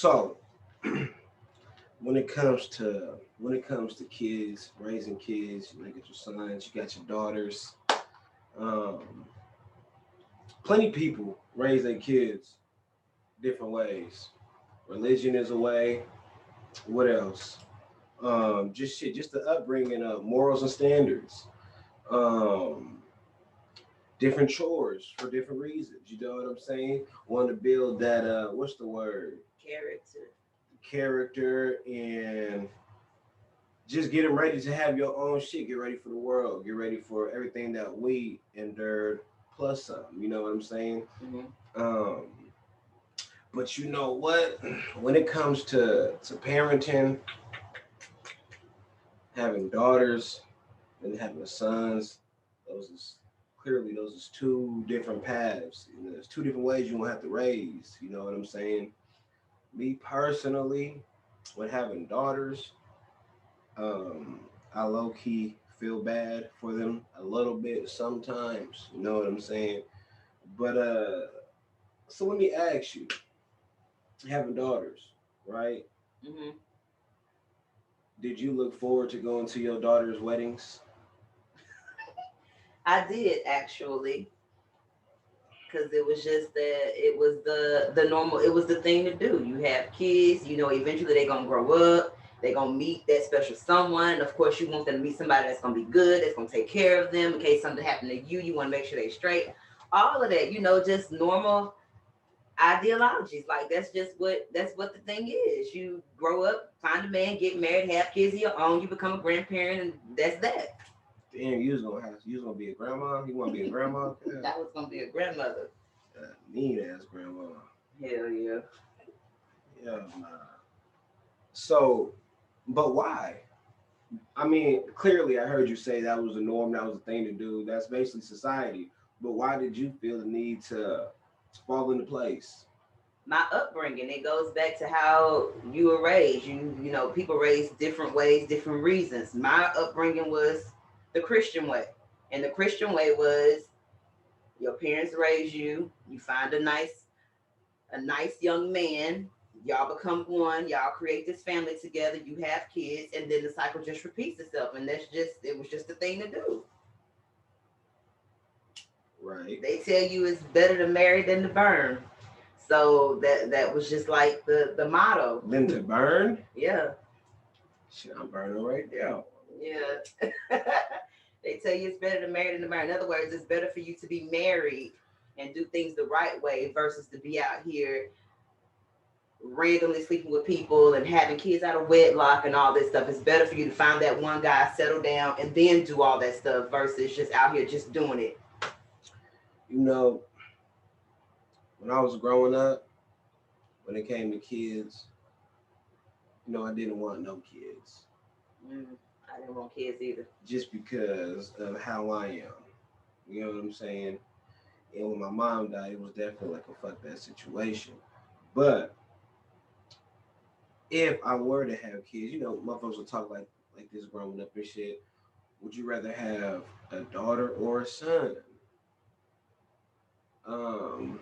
So when it comes to kids, raising kids, you got your sons, you got your daughters. Um, Plenty of people raise their kids different ways. Religion is a way. What else? Just shit, just the upbringing of morals and standards. Um, Different chores for different reasons. You know what I'm saying? Want to build that what's the word? Character. Character, and just get them ready to have your own shit. Get ready for the world. Get ready for everything that we endured plus some. You know what I'm saying? Hmm. Um, but you know what? When it comes to parenting, having daughters and having sons, those is those is two different paths. There's two different ways you gonna have to raise. You know what I'm saying? Me personally, when having daughters, um, I low key feel bad for them a little bit sometimes. You know what I'm saying? But so let me ask you, having daughters, right? Hmm. Did you look forward to going to your daughter's weddings? I did actually, because it was just that it was the normal. It was the thing to do. You have kids, you know. Eventually, they're gonna grow up. They're gonna meet that special someone. Of course, you want them to meet somebody that's gonna be good, that's gonna take care of them in case something happened to you. You want to make sure they're straight. All of that, you know, just normal ideologies. Like that's what the thing is. You grow up, find a man, get married, have kids of your own. You become a grandparent, and that's that. Damn, you was gonna be a grandma. You want to be a grandma? Yeah, I was gonna be a grandmother. mean ass grandma. Hell yeah. Yeah, nah. So, but why? I mean, clearly, I heard you say that was the norm. That was the thing to do. That's basically society. But why did you feel the need to fall into place? My upbringing, it goes back to how you were raised. You know, people raised different ways, different reasons. My upbringing was the Christian way. And the Christian way was your parents raise you, you find a nice young man, y'all become one, y'all create this family together, you have kids, and then the cycle just repeats itself. And it was just the thing to do. Right. They tell you it's better to marry than to burn. So that was just like the motto. Then to burn, Yeah. shit, I'm burning right now. Yeah. They tell you it's better to marry than to marry. In other words, it's better for you to be married and do things the right way versus to be out here randomly sleeping with people and having kids out of wedlock and all this stuff. It's better for you to find that one guy, settle down, and then do all that stuff versus just out here just doing it. You know, when I was growing up, when it came to kids, I didn't want no kids Mm, I didn't want kids either. just because of how I am. You know what I'm saying? And when my mom died, it was definitely like a fuck that situation. But if I were to have kids, motherfuckers will talk like this growing up and shit. Would you rather have a daughter or a son? Um,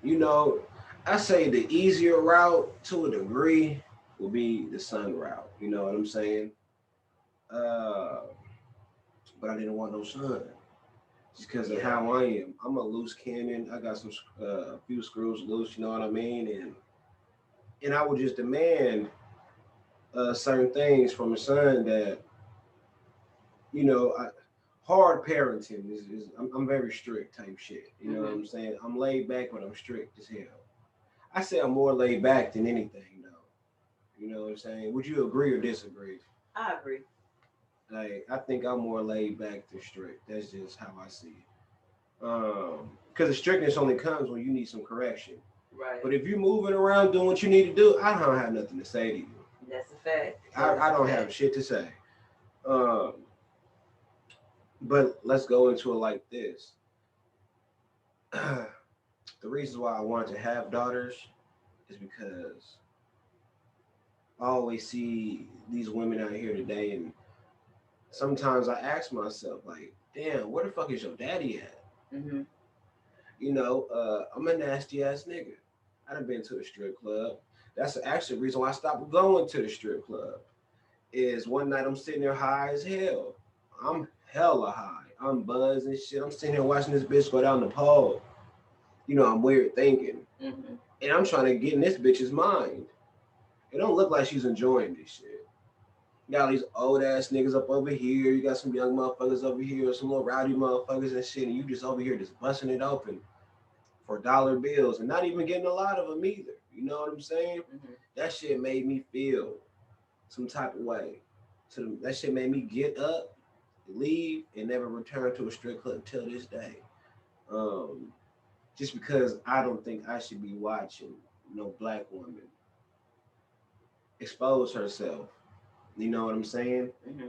you know, I say the easier route to a degree will be the son route. You know what I'm saying? Uh, but I didn't want no son just because of Yeah. how I am. I'm a loose cannon. I got a few screws loose. You know what I mean? And I would just demand certain things from a son that you know. Hard parenting is I'm very strict type shit. You know what Hmm. I'm saying? I'm laid back, but I'm strict as hell. I say I'm more laid back than anything, though. You know what I'm saying? Would you agree or disagree? I agree. Like, I think I'm more laid back than strict. That's just how I see it. Because the strictness only comes when you need some correction. Right. But if you're moving around doing what you need to do, I don't have nothing to say to you. That's a fact. I, That is I a don't have fact. shit to say. Um, but let's go into it like this. The reasons why I wanted to have daughters is because I always see these women out here today, and sometimes I ask myself, like, damn, where the fuck is your daddy at? Hmm. I'm a nasty ass nigga. I done been to a strip club. That's actually the reason why I stopped going to the strip club. Is one night I'm sitting there high as hell. I'm hella high. I'm buzzed and shit. I'm sitting here watching this bitch go down the pole. You know, I'm weird thinking. Mm-hmm. And I'm trying to get in this bitch's mind. It don't look like she's enjoying this shit. You got all these old ass niggas up over here. You got some young motherfuckers over here, some little rowdy motherfuckers and shit. And you just over here just busting it open for dollar bills and not even getting a lot of them either. You know what I'm saying? Mm-hmm. That shit made me feel some type of way. So that shit made me get up, leave, and never return to a strip club till this day. Um, just because I don't think I should be watching no black woman expose herself. You know what I'm saying? Mm-hmm.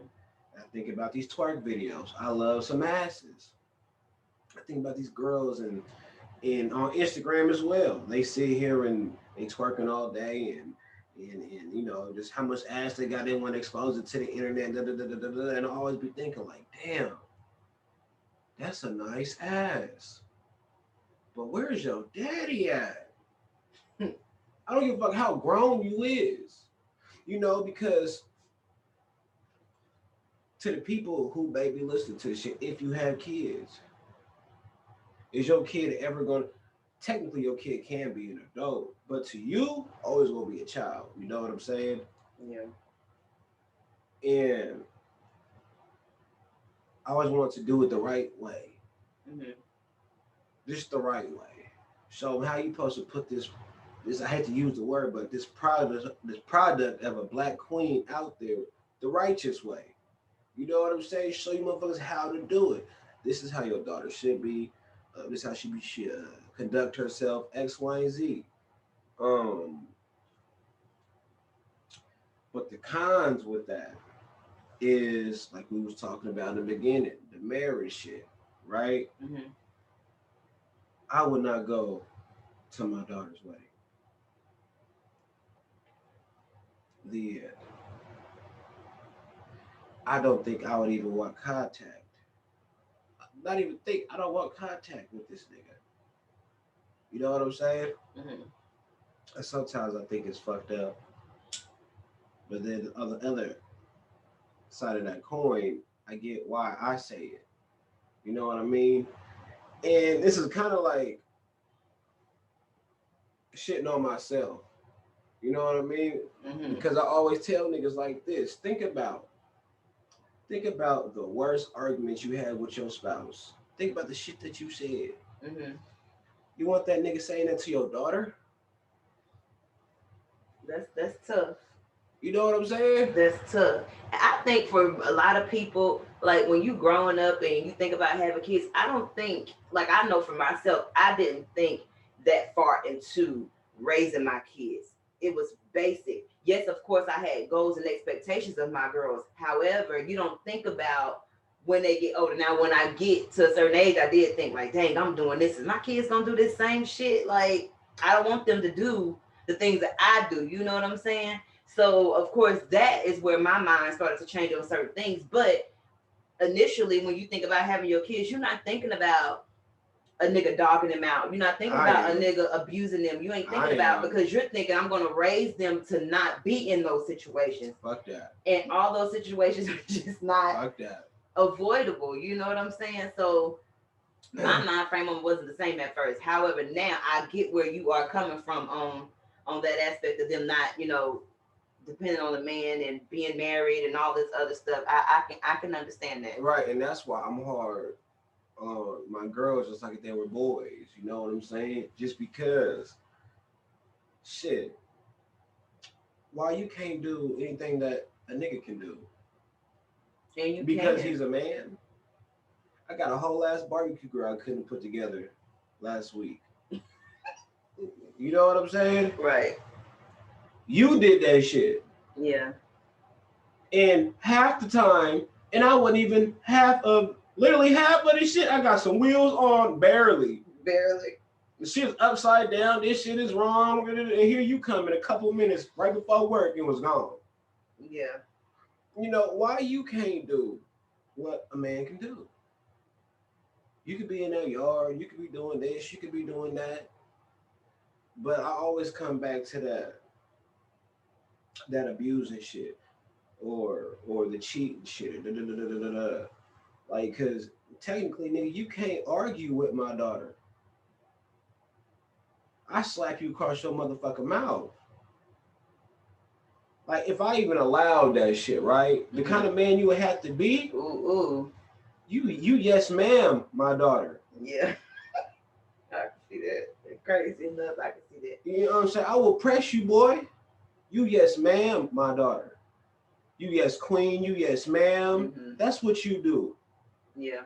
I think about these twerk videos. I love some asses. I think about these girls and on Instagram as well. They sit here and they twerking all day and you know just how much ass they got. They want to expose it to the internet. Da, da, da, da, da, da, and I always be thinking like, damn, that's a nice ass. But where's your daddy at? I don't give a fuck how grown you is. You know, because to the people who maybe listen to this shit, if you have kids, is your kid ever gonna technically your kid can be an adult, but to you, always gonna be a child. You know what I'm saying? Yeah. And I always want to do it the right way. Mm-hmm. Just the right way. So how you supposed to put this I hate to use the word, but this product of a black queen out there the righteous way. You know what I'm saying? Show you motherfuckers how to do it. This is how your daughter should be. This is how she should conduct herself. X, Y, and Z. Um, but the cons with that is like we was talking about in the beginning, the marriage shit, right? Mm-hmm. I would not go to my daughter's wedding. The I don't think I would even want contact. Not even think. I don't want contact with this nigga. You know what I'm saying? Mm-hmm. And sometimes I think it's fucked up. But then on the other side of that coin, I get why I say it. You know what I mean? And this is kind of like shitting on myself. You know what I mean? Mm-hmm. Because I always tell niggas like this: think about the worst arguments you had with your spouse. Think about the shit that you said. Mm-hmm. You want that nigga saying that to your daughter? That's tough. You know what I'm saying? That's tough. I think for a lot of people, like when you growing up and you think about having kids, I don't think, like I know for myself, I didn't think that far into raising my kids. It was basic. Yes, of course, I had goals and expectations of my girls. However, you don't think about when they get older. Now, when I get to a certain age, I did think like, dang, I'm doing this. Is my kids gonna do this same shit? Like, I don't want them to do the things that I do. You know what I'm saying? So of course that is where my mind started to change on certain things. But initially, when you think about having your kids, you're not thinking about a nigga dogging them out. You're not thinking I about a am. nigga abusing them. You ain't thinking I about am. because you're thinking I'm gonna raise them to not be in those situations. Fuck that. And all those situations are just not Fuck that. avoidable. You know what I'm saying? So my mind frame wasn't the same at first. However, now I get where you are coming from on that aspect of them not, depending on the man and being married and all this other stuff. I can understand that. Right, and that's why I'm hard my girls just like if they were boys. You know what I'm saying? Just because, shit, why you can't do anything that a nigga can do? And you Because can. he's a man. I got a whole ass barbecue grill I couldn't put together last week. You know what I'm saying? Right. You did that shit. Yeah. And half the time, and I wasn't even literally half of this shit. I got some wheels on, barely. Barely. The shit's upside down. This shit is wrong. And here you come in a couple minutes right before work and was gone. Yeah. You know, why you can't do what a man can do? You could be in that yard. You could be doing this. You could be doing that. But I always come back to that. that abusing shit or the cheating shit. Da, da, da, da, da, da. Like, cause technically, nigga, you can't argue with my daughter. I slap you across your motherfucking mouth. Like, if I even allowed that shit, right? The kind of man you would have to be. Ooh, ooh. You yes, ma'am, my daughter. Yeah. I can see that. It's crazy enough. I can see that. You know what I'm saying? I will press you, boy. You yes, ma'am, my daughter. You yes, queen. You yes, ma'am. Mm-hmm. That's what you do. Yeah.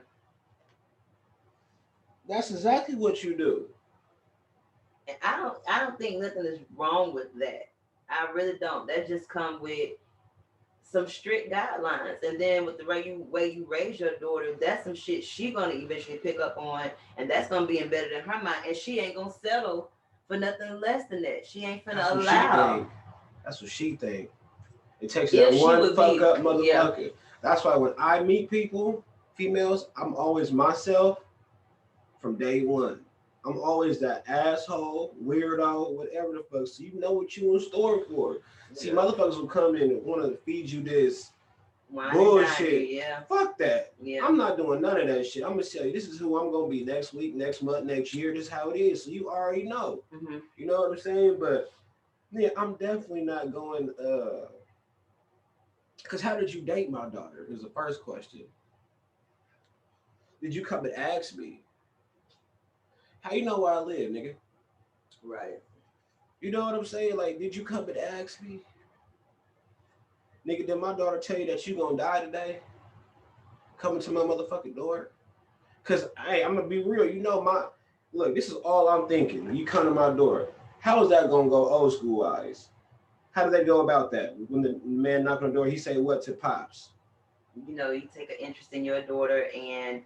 That's exactly what you do. And I don't think nothing is wrong with that. I really don't. That just come with some strict guidelines. And then with the way you raise your daughter, that's some shit she gonna eventually pick up on, and that's gonna be embedded in her mind. And she ain't gonna settle for nothing less than that. She ain't finna That's what she allow. think. That's what she think. It takes If that she one would fuck be, up yeah. motherfucker. That's why when I meet people, females, I'm always myself from day one. I'm always that asshole, weirdo, whatever the fuck. So you know what you in store for. See, Yeah. motherfuckers will come in and want to feed you this Wine and bullshit. dine you, yeah. Fuck that. Yeah. I'm not doing none of that shit. I'm gonna tell you, this is who I'm gonna be next week, next month, next year. This is how it is. So you already know. Mm-hmm. You know what I'm saying? But yeah, I'm definitely not going. Because how did you date my daughter? Is the first question. Did you come and ask me? How you know where I live, nigga? Right. You know what I'm saying? Like, did you come and ask me? Nigga, did my daughter tell you that you gonna die today? Coming to my motherfucking door? Cause hey, I'm gonna be real. You know my look. This is all I'm thinking. You come to my door. How is that gonna go old school wise? How do they go about that? When the man knock on the door, he say what to pops? You know, you take an interest in your daughter, and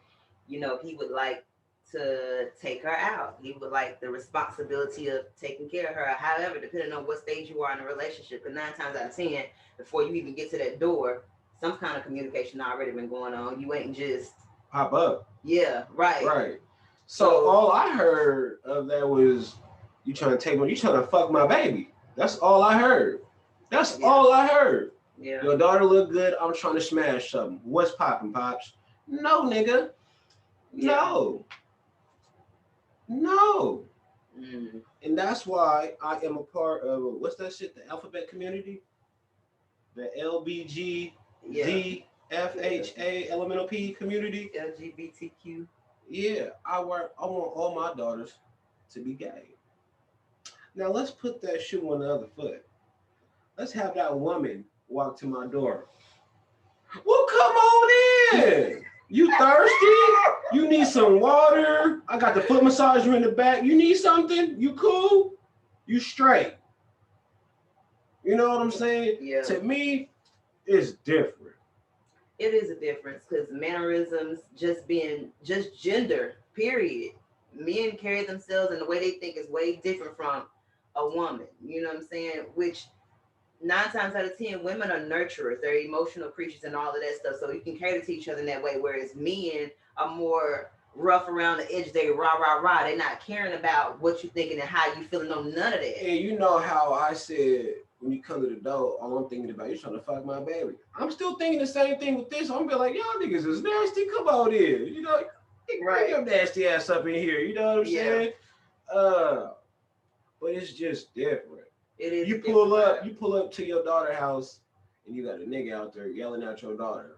he would like to take her out. He would like the responsibility of taking care of her. However, depending on what stage you are in a relationship, and 9 times out of 10, before you even get to that door, some kind of communication already been going on. You ain't just pop up. Yeah, right. Right. So all I heard of that was you trying to take my, you trying to fuck my baby. That's all I heard. That's all I heard. Yeah. Your daughter look good. I'm trying to smash something. What's popping, pops? No, nigga. No. No. Mm. And that's why I am a part of what's that shit? The alphabet community, the LBG ZFHA elemental P community. LGBTQ. Yeah, I want all my daughters to be gay. Now let's put that shoe on the other foot. Let's have that woman walk to my door. Well, come on in. You thirsty? You need some water? I got the foot massager in the back. You need something? You cool? You straight? You know what I'm saying? Yeah. To me, it's different. It is a difference because mannerisms, just gender, period. Men carry themselves in the way they think is way different from a woman. You know what I'm saying? Which 9 times out of 10, women are nurturers. They're emotional creatures and all of that stuff. So you can cater to each other in that way. Whereas men are more rough around the edge. They rah, rah, rah. They're not caring about what you're thinking and how you feeling. No, none of that. And you know how I said when you come to the door, all I'm thinking about, you trying to fuck my baby. I'm still thinking the same thing with this. I'm gonna be like, y'all niggas is nasty. Come on in. You know, bring your nasty ass up in here. You know what I'm saying? But it's just different. It is. You pull up to your daughter's house, and you got a nigga out there yelling at your daughter.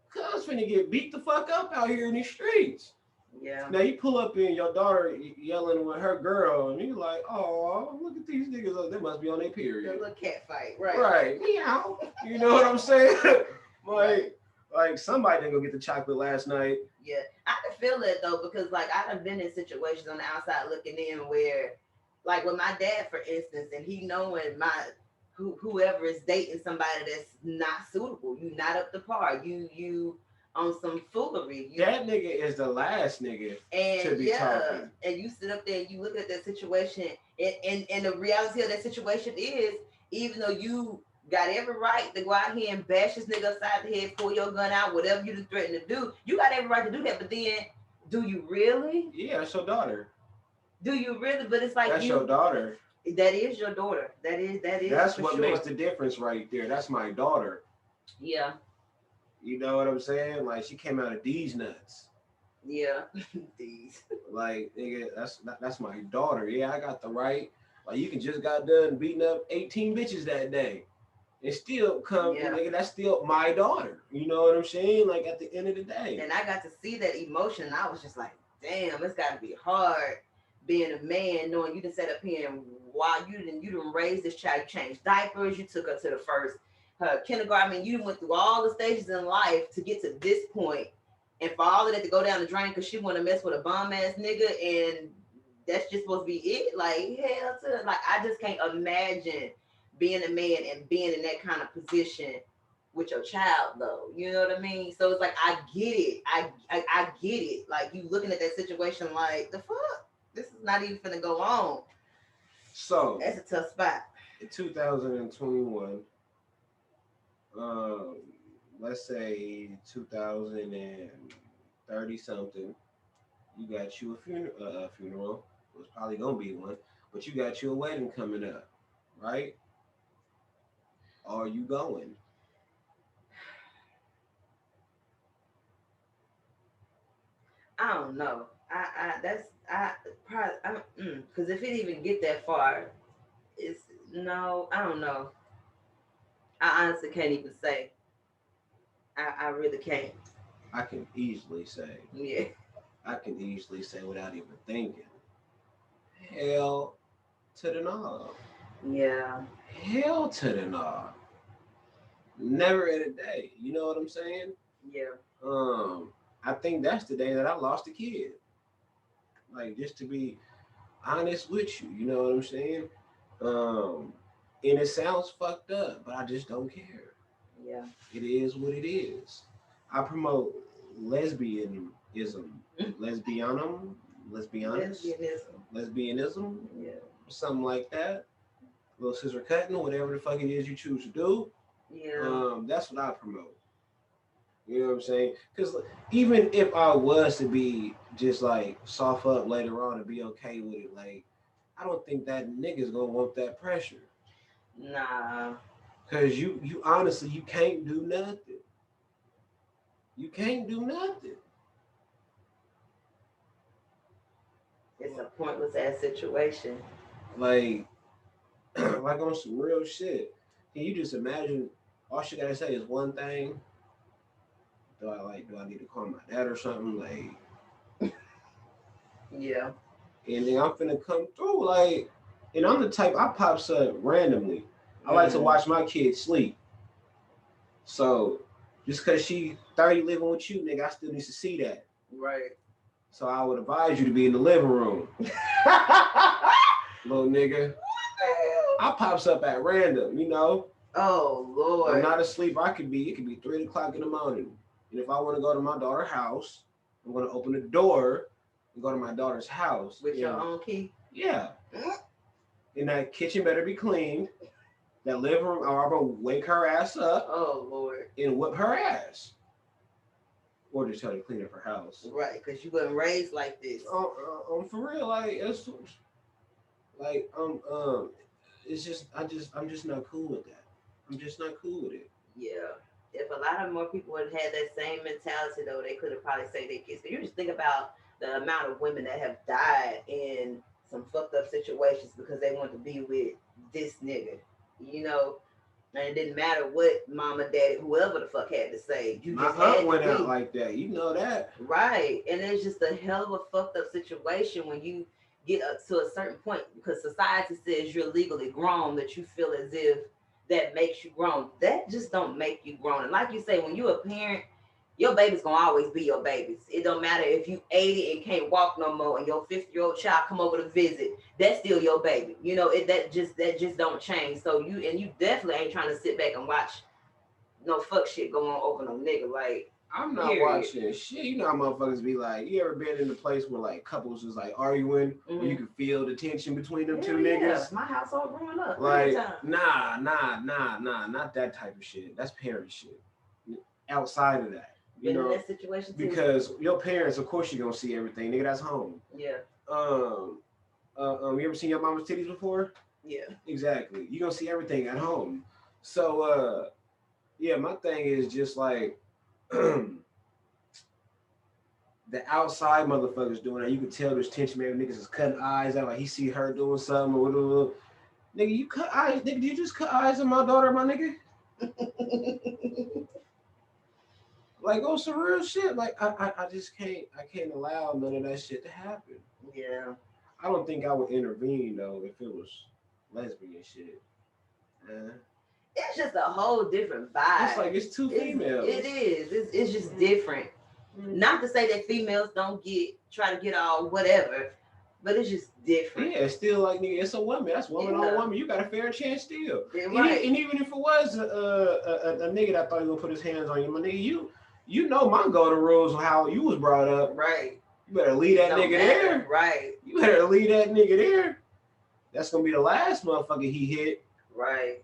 Cuz finna get beat the fuck up out here in these streets. Yeah. Now you pull up in your daughter yelling with her girl, and you're like, oh, look at these niggas. Oh, they must be on their period. A little cat fight, right? Right. Meow. You know what I'm saying? Like somebody didn't go get the chocolate last night. Yeah, I can feel it though, because like I've been in situations on the outside looking in where, like with my dad, for instance, and he knowing whoever is dating somebody that's not suitable, you not up to par, you on some foolery. That nigga is the last nigga to be talking. And you sit up there and you look at that situation, and the reality of that situation is, even though you got every right to go out here and bash this nigga upside the head, pull your gun out, whatever you threaten to do, you got every right to do that. But then, do you really? Yeah, that's your daughter. Do you really? But it's like that's your daughter. That is your daughter. That is That's for what sure. makes the difference right there. That's my daughter. Yeah, You know what I'm saying? Like she came out of these nuts. yeah. These. Like nigga, that's my daughter. Yeah, I got the right. Like you can just got done beating up 18 bitches that day. And still come, Yeah. nigga, that's still my daughter. You know what I'm saying? Like at the end of the day. And I got to see that emotion. And I was just like, damn, it's got to be hard being a man, knowing you done set up here and while you done raised this child, you changed diapers, you took her to the first her kindergarten. I mean, you went through all the stages in life to get to this point, and for all of that to go down the drain because she want to mess with a bomb ass nigga, and that's just supposed to be it. Like hell, to like I just can't imagine being a man and being in that kind of position with your child though. You know what I mean? So it's like I get it. I get it. Like you looking at that situation like the fuck? This is not even gonna go on. So That's a tough spot. in 2021, um, let's say 2030 something, you got you a funeral. It was probably gonna be one, but you got you a wedding coming up, right? Are you going? I don't know. That's I probably because if it even get that far, it's no. I don't know. I honestly can't even say. I really can't. I can easily say, Yeah. I can easily say without even thinking, hell to the no. Yeah. Hell to the no. Never in a day. You know what I'm saying? Yeah. Um, I think that's the day that I lost a kid. Like just to be honest with you, you know what I'm saying? Um, and it sounds fucked up, but I just don't care. Yeah. It is what it is. I promote lesbianism, lesbianum, lesbianis, Lesbianism. lesbianism, Yeah. something like that. Little scissor cutting, whatever the fuck it is you choose to do. Yeah. That's what I promote. You know what I'm saying? Because even if I was to be just like soft up later on and be okay with it, like I don't think that nigga's gonna want that pressure. Nah. Cause you honestly you can't do nothing. You can't do nothing. It's a pointless ass situation. Like like on some real shit. Can you just imagine all she gotta say is one thing? Do I need to call my dad or something? Like Yeah. and then I'm finna come through like and I'm the type I pops up randomly. I like to watch my kids sleep. So just cause she 30 living with you, nigga, I still need to see that. Right. So I would advise you to be in the living room. Little nigga. I pops up at random, you know. Oh I'm Lord. not asleep. It could be 3 o'clock in the morning. And if I want to go to my daughter's house, I'm gonna open the door and go to my daughter's house. With your own key. Yeah. And that kitchen better be cleaned. That living room, or I'm gonna wake her ass up Oh Lord. and whip her ass. Or just tell her to clean up her house. Right, because you wasn't raised like this. For real, like it's like it's just I'm just not cool with that. I'm just not cool with it. Yeah. If a lot of more people would have had that same mentality, though, they could have probably saved their kids. But you just think about the amount of women that have died in some fucked up situations because they want to be with this nigga, you know. And it didn't matter what mama, daddy, whoever the fuck had to say. You My just had aunt to went be. out like that. You know that. Right. And it's just a hell of a fucked up situation when you get up to a certain point because society says you're legally grown, that you feel as if that makes you grown. That just don't make you grown. And like you say, when you're a parent, your baby's gonna always be your babies. It don't matter if you 80 and can't walk no more and your 50-year-old child come over to visit, that's still your baby. You know, that just don't change. So you definitely ain't trying to sit back and watch no fuck shit go on over no nigga. Like, I'm not period. watching shit. You know how motherfuckers be like, you ever been in a place where like couples is like arguing and you can feel the tension between them two niggas? My household growing up. Like, nah, not that type of shit. That's parent shit. Outside of that. You Been in know, that situation too. because your parents, of course, you're gonna see everything, nigga. That's home. Yeah. You ever seen your mama's titties before? Yeah. Exactly. You're gonna see everything at home. So yeah, my thing is just like the outside motherfuckers doing that. You can tell there's tension, maybe niggas is cutting eyes out, like he see her doing something or whatever. Nigga, you cut eyes, nigga, did you just cut eyes on my daughter, my nigga? Like on some real shit. Like I just can't allow none of that shit to happen. Yeah. I don't think I would intervene though if it was lesbian shit. It's just a whole different It's vibe. like it's two females. It is. It's just different. Not to say that females don't try to get all whatever, but it's just different. Yeah, it's still like nigga, it's a woman. That's woman on woman. You got a fair chance still. Right. And even if it was a nigga that thought he was gonna put his hands on you, my nigga, you know my golden rules on how you was brought up. Right. You better leave that nigga there. Right. You better leave that nigga there. That's gonna be the last motherfucker he hit. Right.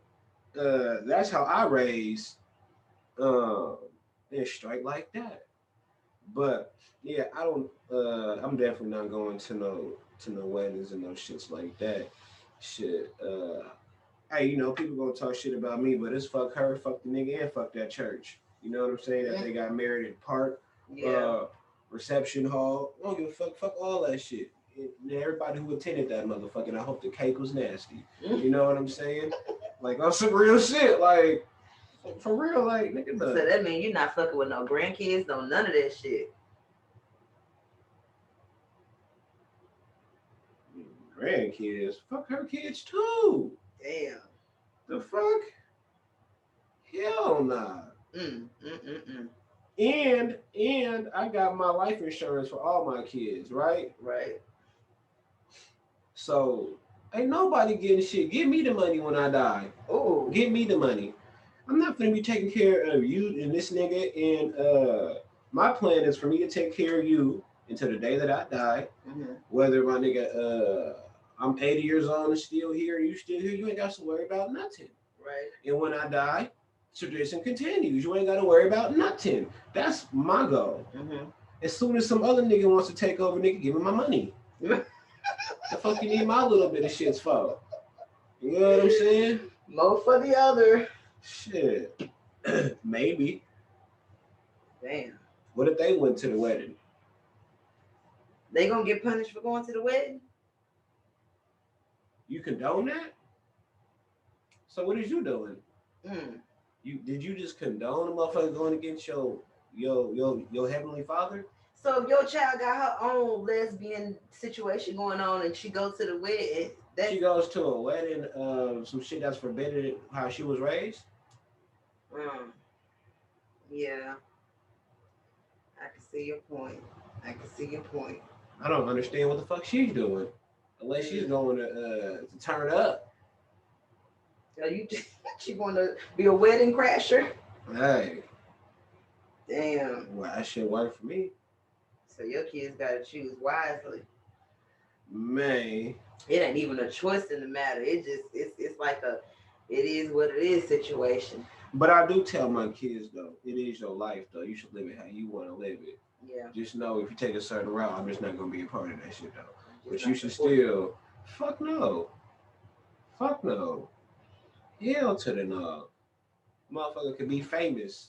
That's how I raised. And strike like that. But yeah, I don't. I'm definitely not going to no weddings and no shits like that. Shit. Hey, you know, people gonna talk shit about me, but it's fuck her, fuck the nigga, and fuck that church. You know what I'm saying? That they got married in park, reception hall. I don't give a fuck. Fuck all that shit. And everybody who attended that motherfucker, I hope the cake was nasty. You know what I'm saying? Like on some real shit. Like for real, like nigga. So that means you're not fucking with no grandkids, no none of that shit. Grandkids, fuck her kids too. Damn. The fuck? Hell nah. And I got my life insurance for all my kids, right? Right. So ain't nobody getting shit. Give me the money when I die. Oh, give me the money. I'm not gonna be taking care of you and this nigga. And my plan is for me to take care of you until the day that I die. Mm-hmm. Whether my nigga, I'm 80 years old and still here, you still here, you ain't got to worry about nothing. Right. And when I die, tradition continues. You ain't got to worry about nothing. That's my goal. Mm-hmm. As soon as some other nigga wants to take over, nigga, give me my money. The fuck you need my little bit of shits for? You know what I'm saying? More for the other. Shit. Maybe. Damn. What if they went to the wedding? They gonna get punished for going to the wedding? You condone that? So what is you doing? Did you just condone a motherfucker going against your heavenly father? So if your child got her own lesbian situation going on and she goes to the wedding, she goes to a wedding of some shit that's forbidden how she was raised? Yeah. I can see your point. I don't understand what the fuck she's doing. Unless she's going to turn up. So she going to be a wedding crasher? Hey. Damn. Well, that shit work for me. So your kids got to choose wisely. Man. It ain't even a choice in the matter. It's like it is what it is situation. But I do tell my kids though, it is your life though. You should live it how you want to live it. Yeah. Just know if you take a certain route, I'm just not gonna be a part of that shit though. But you should still fuck no. Hell to the no. Motherfucker could be famous.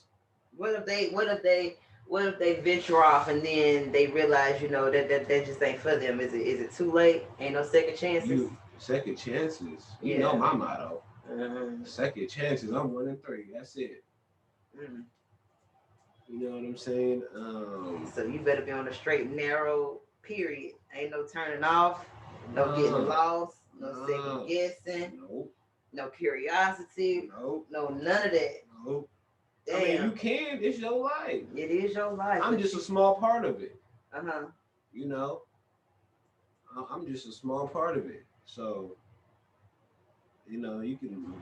What if they venture off and then they realize, that just ain't for them? Is it too late? Ain't no second chances? Second chances. You know my motto. Second chances. I'm 1 in 3. That's it. You know what I'm saying? So you better be on a straight and narrow, period. Ain't no turning off, no getting lost, no second guessing, no curiosity, no none of that. Damn. I mean, you can. It's your life. It is your life. I'm just a small part of it. You know, I'm just a small part of it. So, you can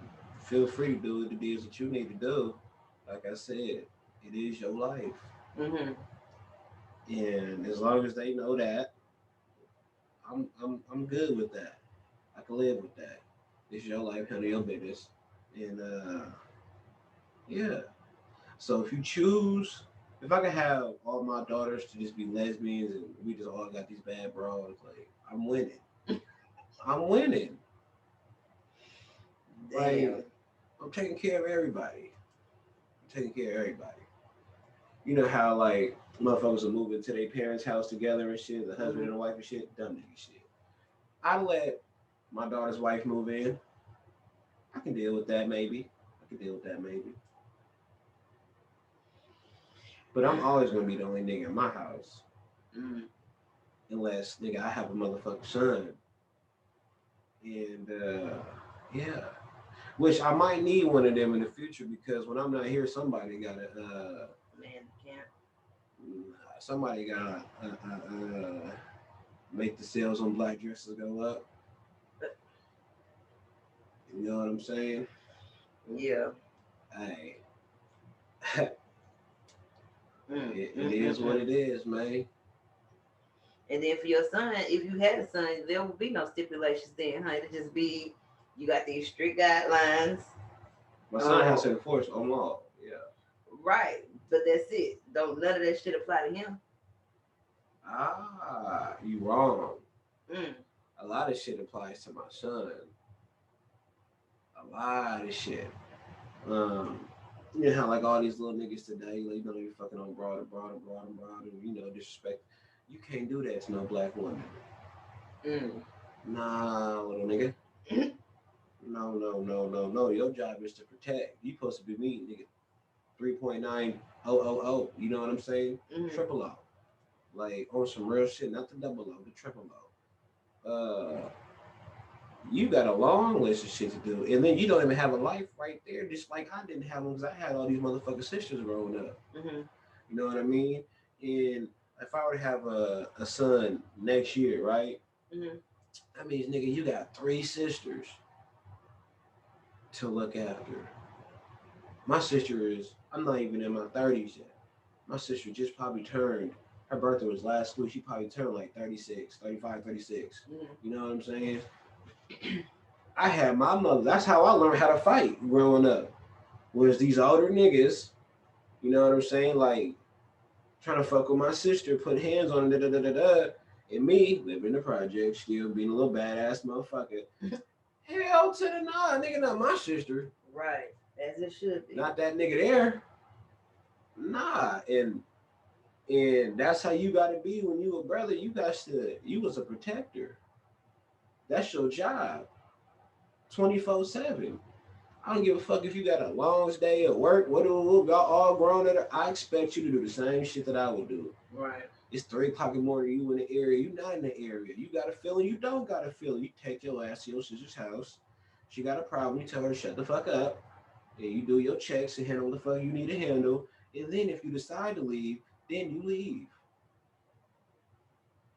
feel free to do the deals that you need to do. Like I said, it is your life. And as long as they know that, I'm good with that. I can live with that. It's your life, handle your business. And yeah. So if you choose, if I could have all my daughters to just be lesbians and we just all got these bad bras, like I'm winning. Damn. Like, I'm taking care of everybody. I'm taking care of everybody. You know how like motherfuckers will move into their parents' house together and shit, the husband and the wife and shit, dumb nigga shit. I let my daughter's wife move in. I can deal with that maybe. I can deal with that maybe. But I'm always gonna be the only nigga in my house. Mm. Unless nigga I have a motherfucking son. And yeah. Which I might need one of them in the future because when I'm not here, Man can't. somebody gotta make the sales on black dresses go up. You know what I'm saying? Yeah. Hey, Mm, it is what it is, man. And then for your son, if you had a son, there would be no stipulations then, huh? It'd just be you got these strict guidelines. My son has to enforce on law. Yeah. Right. But that's it. Don't none of that shit apply to him. Ah, you wrong. Mm. A lot of shit applies to my son. A lot of shit. Um, you know how like all these little niggas today, like, you know, they fucking on and you know, disrespect. You can't do that to no black woman. Mm. Nah, little nigga. No. Your job is to protect. You supposed to be me, nigga. 3.9000. You know what I'm saying? Mm. Triple O. Like on some real shit, not the double O, the triple O. You got a long list of shit to do, and then you don't even have a life right there. Just like I didn't have one because I had all these motherfucking sisters growing up. Mm-hmm. You know what I mean? And if I were to have a son next year, right? Mm-hmm. That means nigga, you got three sisters to look after. My sister is, I'm not even in my 30s yet. My sister just probably turned, her birthday was last week. She probably turned like 36, 35, 36. Mm-hmm. You know what I'm saying? I had my mother, that's how I learned how to fight growing up. Was these older niggas, you know what I'm saying? Like trying to fuck with my sister, put hands on it, and me living in the project, still being a little badass motherfucker. Hell to the nah, nigga, not my sister. Right. As it should be. Not that nigga there. Nah, and that's how you gotta be when you a brother. You was a protector. That's your job. 24/7. I don't give a fuck if you got a long day at work. What do y'all all grown at? I expect you to do the same shit that I would do. Right. It's 3 o'clock in the morning. You in the area. You not in the area. You got a feeling. You don't got a feeling. You take your ass to your sister's house. She got a problem. You tell her to shut the fuck up. And you do your checks and handle what the fuck you need to handle. And then if you decide to leave, then you leave.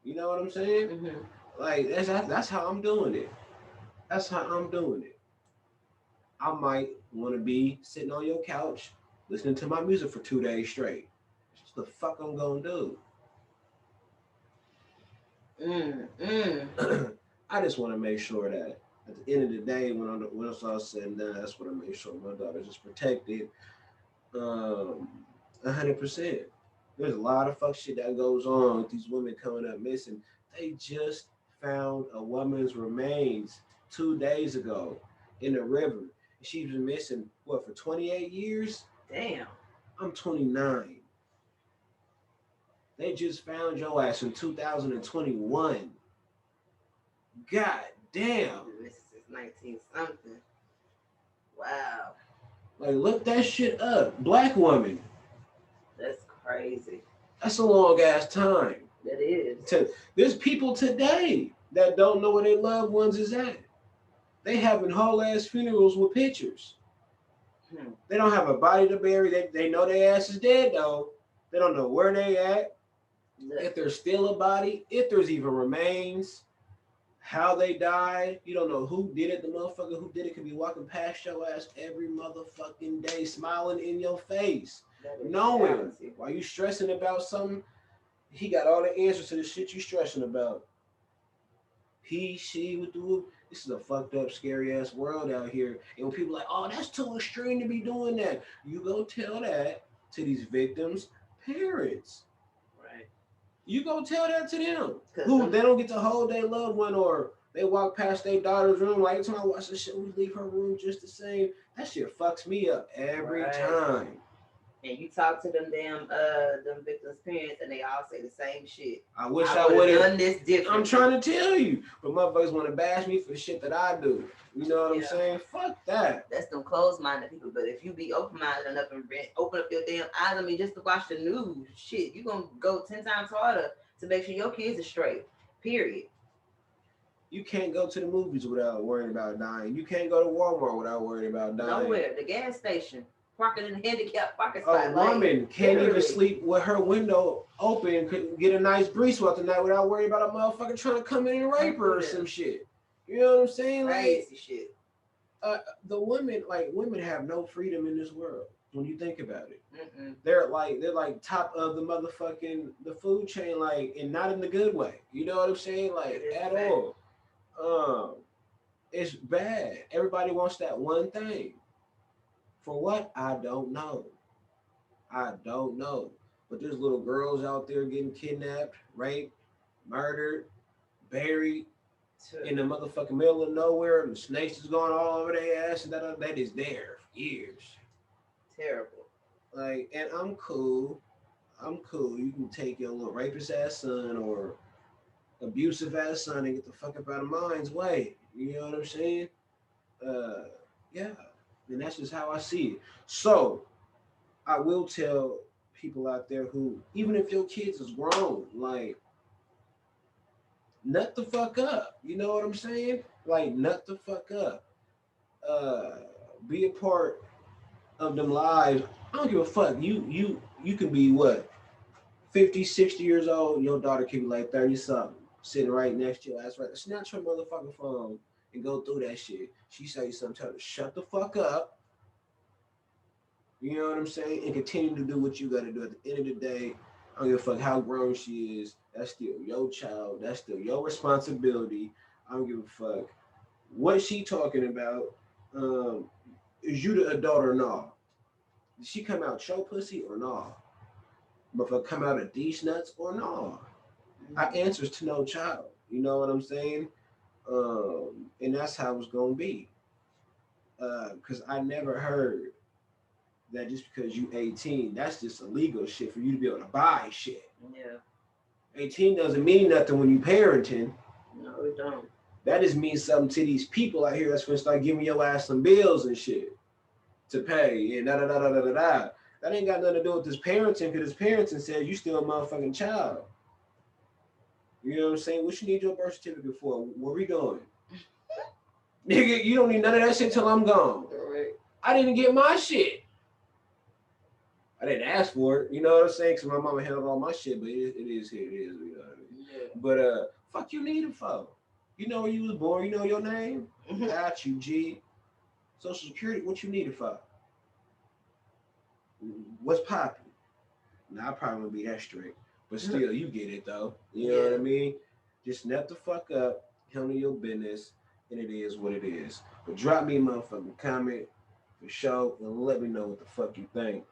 You know what I'm saying? Mm-hmm. Like that's how I'm doing it. That's how I'm doing it. I might want to be sitting on your couch listening to my music for 2 days straight. That's what the fuck I'm gonna do. I just want to make sure that at the end of the day, when it's all said and done, that's what I make sure my daughter's just protected, 100%. There's a lot of fuck shit that goes on with these women coming up missing. They just found a woman's remains 2 days ago in the river. She's been missing what for 28 years? Damn. I'm 29. They just found your ass in 2021. God damn. This is 19 something. Wow. Like look that shit up. Black woman. That's crazy. That's a long ass time. That is. There's people today that don't know where their loved ones is at. They having whole ass funerals with pictures. They don't have a body to bury. They know their ass is dead though. They don't know where they at. If there's still a body, if there's even remains, how they died. You don't know who did it. The motherfucker who did it could be walking past your ass every motherfucking day, smiling in your face, knowing while you stressing about something, he got all the answers to the shit you stressing about. He, she, with the whoop. This is a fucked up, scary ass world out here. And when people are like, oh, that's too extreme to be doing that. You go tell that to these victims' parents. Right. You go tell that to them. Who they don't get to hold their loved one or They walk past their daughter's room. Like every time I watch the shit, we leave her room just the same. That shit fucks me up every Right. time. And you talk to them victims' parents, and they all say the same shit. I wish I I would would have have. done this different. I'm trying to tell you, but motherfuckers want to bash me for shit that I do. You know what I'm Yeah. saying? Fuck that. That's them closed-minded people. But if you be open-minded enough and open up your damn eyes, I mean, just to watch the news, shit, you gonna go 10 times harder to make sure your kids are straight. Period. You can't go to the movies without worrying about dying. You can't go to Walmart without worrying about dying. Nowhere. The gas station, parking in the handicap parking A spot. woman can't even literally. sleep with her window open, could get a nice breeze throughout the night without worrying about a motherfucker trying to come in and rape her or some shit. You know what I'm saying? Like, Crazy shit. the women, like women have no freedom in this world when you think about it. Mm-mm. They're like top of the motherfucking the food chain, like, and not in the good way. You know what I'm saying? Like, It is at bad. all. Um, it's bad. Everybody wants that one thing. For what? I don't know. I don't know. But there's little girls out there getting kidnapped, raped, murdered, buried in the motherfucking middle of nowhere, and the snakes is going all over their ass, and that is there for years. Terrible. Like, and I'm cool. I'm cool. You can take your little rapist ass son or abusive ass son and get the fuck up out of mine's way. You know what I'm saying? Uh, yeah. And that's just how I see it. So I will tell people out there who, even if your kids is grown, like, nut the fuck up. You know what I'm saying? Like, nut the fuck up. Uh, be a part of them lives. I don't give a fuck. You can be what, 50, 60 years old. Your daughter can be like 30 something, sitting right next to you. That's right. Snatch her motherfucking phone and go through that shit. She say something, tell her to shut the fuck up. You know what I'm saying? And continue to do what you gotta do. At the end of the day, I don't give a fuck how grown she is. That's still your child. That's still your responsibility. I don't give a fuck what she talking about. Um, is you the adult or not? Did she come out show pussy or not? But if I come out of these nuts or not? I answers to no child. You know what I'm saying? And that's how it's gonna be. Because I never heard that just because you 18, that's just illegal shit for you to be able to buy shit. Yeah. 18 doesn't mean nothing when you parenting. No, it don't. That just means something to these people out here that's gonna start giving your ass some bills and shit to pay and da da da da da da da. That ain't got nothing to do with this parenting, because this parenting says you still a motherfucking child. You know what I'm saying? What you need your birth certificate for? Where we going? Nigga, you don't need none of that shit till I'm gone. Right. I didn't get my shit. I didn't ask for it. You know what I'm saying? Because my mama handled all my shit, but it is here. It is. You know what I mean? Yeah. But fuck you need it for? You know where you was born. You know your name. Got you, G. Social Security. What you need it for? What's popping? Now I probably won't be that strict, but still, you get it though. You know what I mean? Just nut the fuck up, handle your business, and it is what it is. But drop me a motherfucking comment for sure and let me know what the fuck you think.